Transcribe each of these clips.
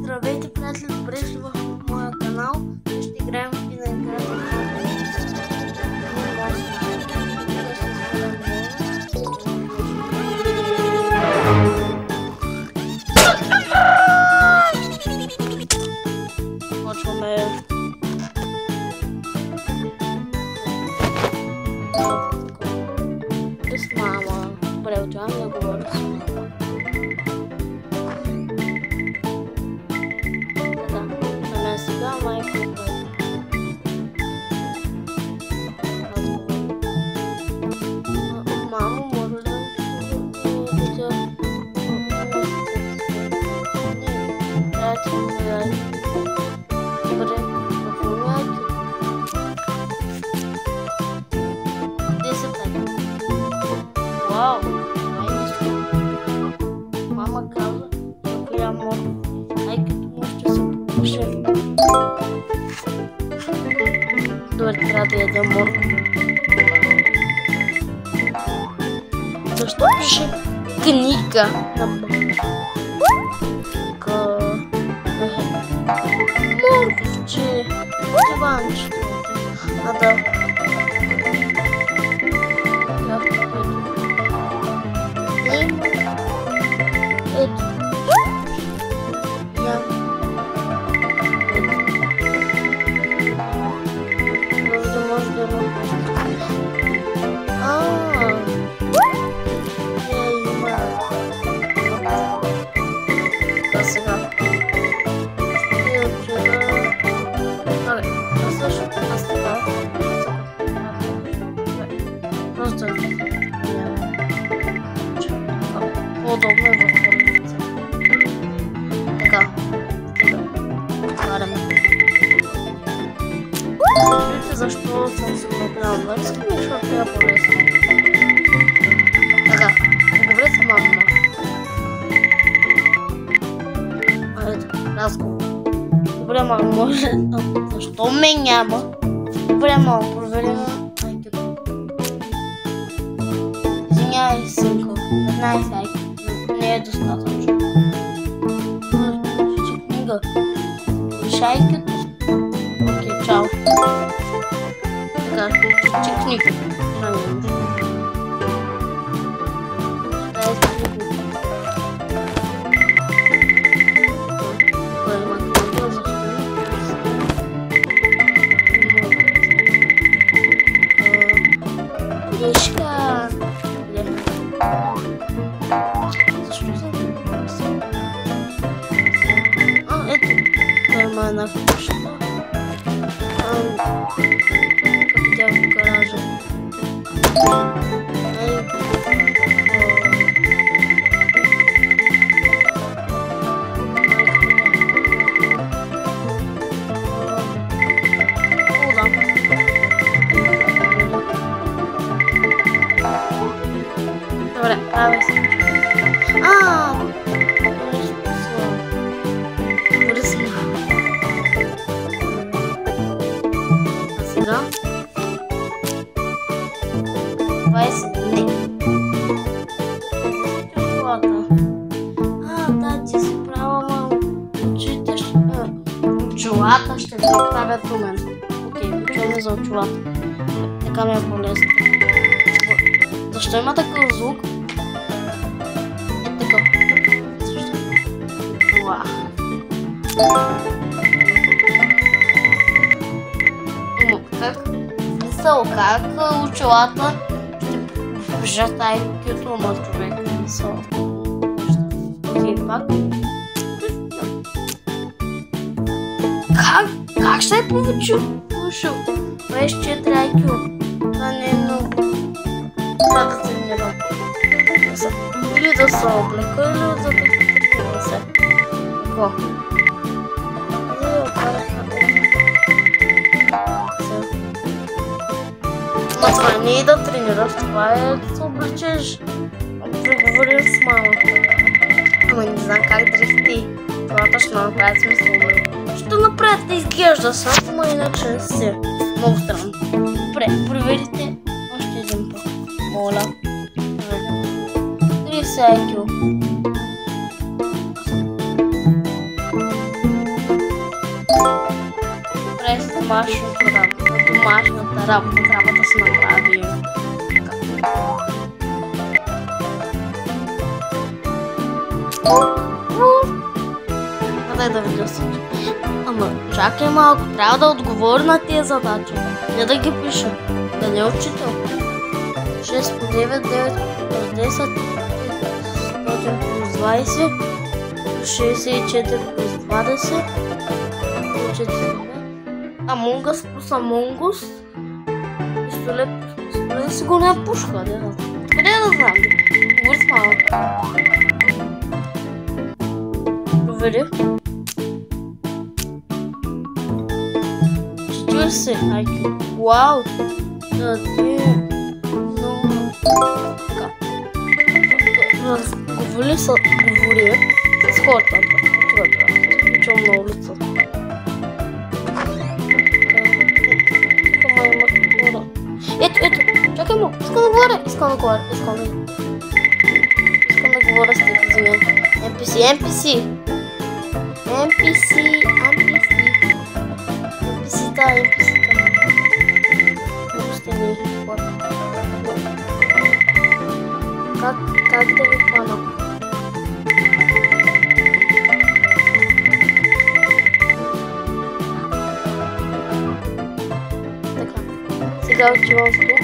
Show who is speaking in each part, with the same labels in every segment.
Speaker 1: Здравейте, приятели, добре дошли в моя канал. Ще играем и на играта. Почваме. С мама. Добре, отивам да говоря с мама. Сега майка мамо, може да добре, напомняйте. 10 лева. Вау, мама каза, ако я мога, майката му ще се покуше. Добре, трябва да ядем морко. Защо пише книга на морковче, диванчето. Да. Ето. Сега. Аз така. Просто по-удобно е в първица. Така. Отваряме. Вижте защо съм се направил върски, защото е по-лесно. Така. Говоря с мама. Разговор. Добре, мама, може. Защо ме няма? Добре, мама, проверим айкето. Извинявай, синко. 15 айки. Не е достатъчно. Че книга. Виж айкето. Окей, чао. Така, че книга. На вкусно. Как тя в гаража. Добре, правя се. Сега 20 дни. Да, ти си права, очите ще... Очилата ще ми правят у мен. Окей, почваме за очилата. Така ми е по-лесно. Защо има такъв звук? Е така. Защо? Очила. Как очилата ще вържат айкето на човек. Окей, пак. Как ще е получил? 24 айкю. Това не е много. Това да се тренирам. Или да се облека, или да тренирам се. Какво? Това не е да тренираш, това е да се облечеш. Преговориш с мама. Ама не знам как дрифти. Това ще направят смисъл. Ще направят да изглежда сам, ама иначе не си. Много странно. Добре, проверите още един път. Моля. 30 IQ. домашната работа трябва да се направи. Дай да видя всички. Ама чакай малко, трябва да отговоря на тези задачи. Не да ги пиша. Да не учител. 6 по 9, 9 плюс 10, 100 плюс 20, 64 плюс 20, 4. Амонгъс плюс Амонгус. Пистолет плюс пистолет. Сигурно е пушка, не да знам. Къде да знам? Говори с малко. Провери. 40 IQ. Вау! Да ти... Много... Така. Говори с хората. Това е правда. Учвам на улицата. Ето, чакай му, искам да говоря с тези мен. NPC, как да ви хвана? Така, сега отивам тук.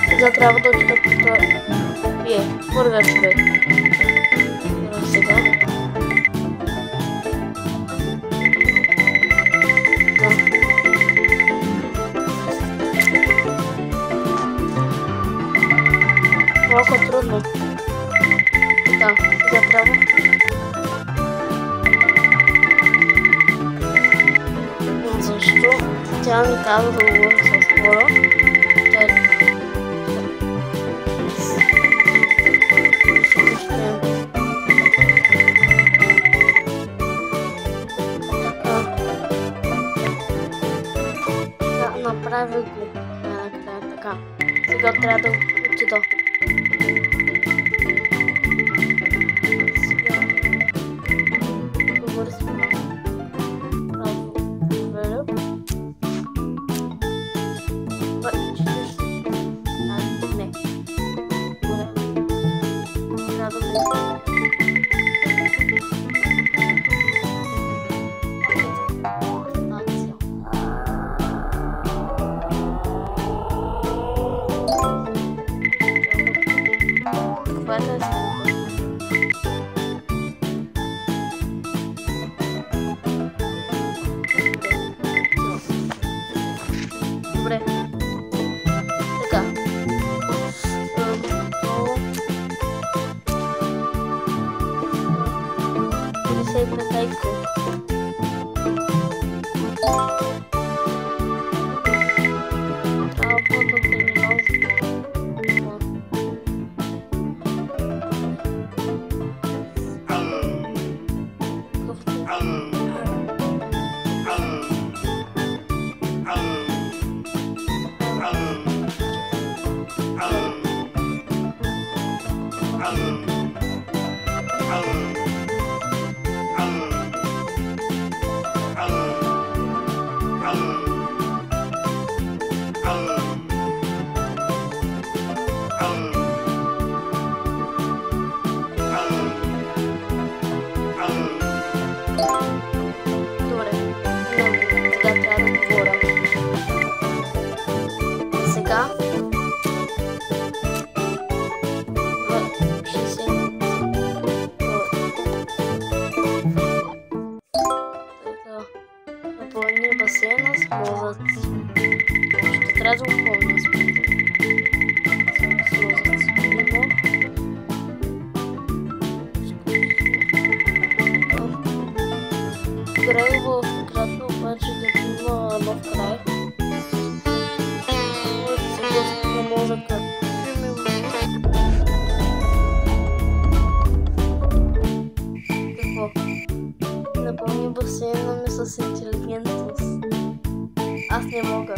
Speaker 1: Сега трябва да отида тук. Първият човек. Сега. Малко трудно. Да, сега трябва. Защо? Тя ми каза да говоря с хора. Направи го. Така. Сега трябва да отида. Сега говори с мен. Право. Проверя. Не. Добре. Трябва да го... Добре. Така. 55 айко. Трябва по-добре басейна с мозъци. Ще трябва да го помня с мозъци. Край в играта обаче да има нов край. Сега на мозъка. Какво? Напълни басейна ми с интелигентност. Аз не мога.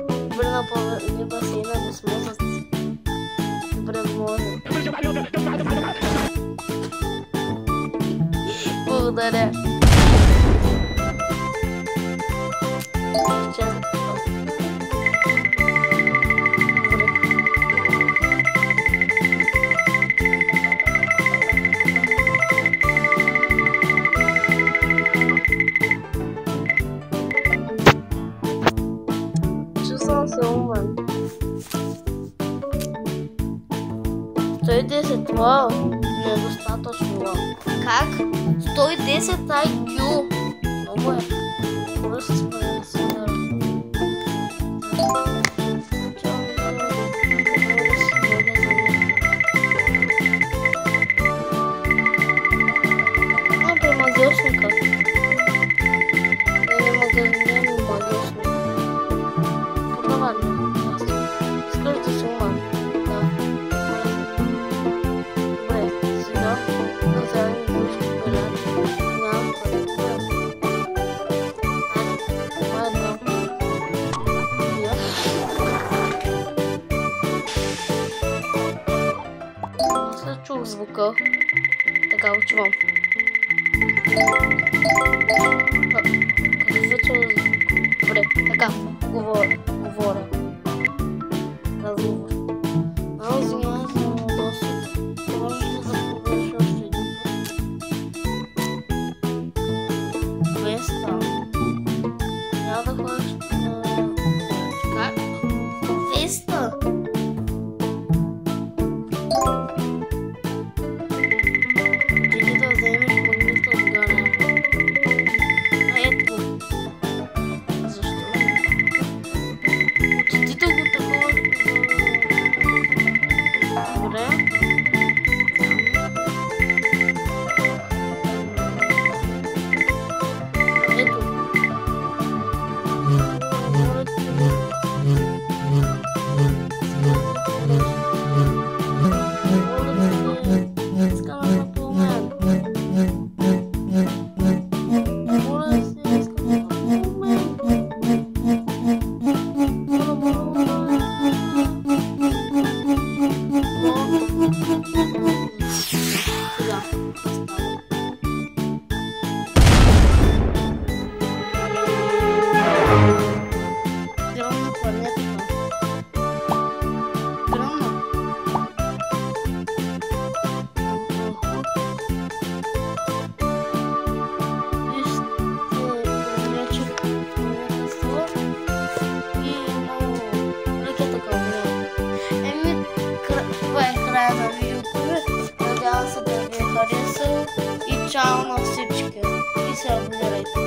Speaker 1: Добре, напълни басейна ми с мозъци. Добре, може. Благодаря. Чувствам се умен. 110 лъв. Недостатъчно лъв. Как? 110 IQ. Много е. Може да се спомня да се дара. При магиосника. Не магазинен магиосник. Продаване. Скажи да си умен. Да. Добре, сега назад ми върши вариант. Нямам пари. След чух звука. Така отивам. Добре, така, говоря. Разговор. Извинявай се много доста. Можеш ли да провериш още един път? 200. Трябва да ходиш на... Как? 200? Преди да вземеш магнита отгоре. Ето го. Защо? Отиди да го такова. Добре. Ето. Надявам се да ви е харесал и чао на всички. И се абонирайте.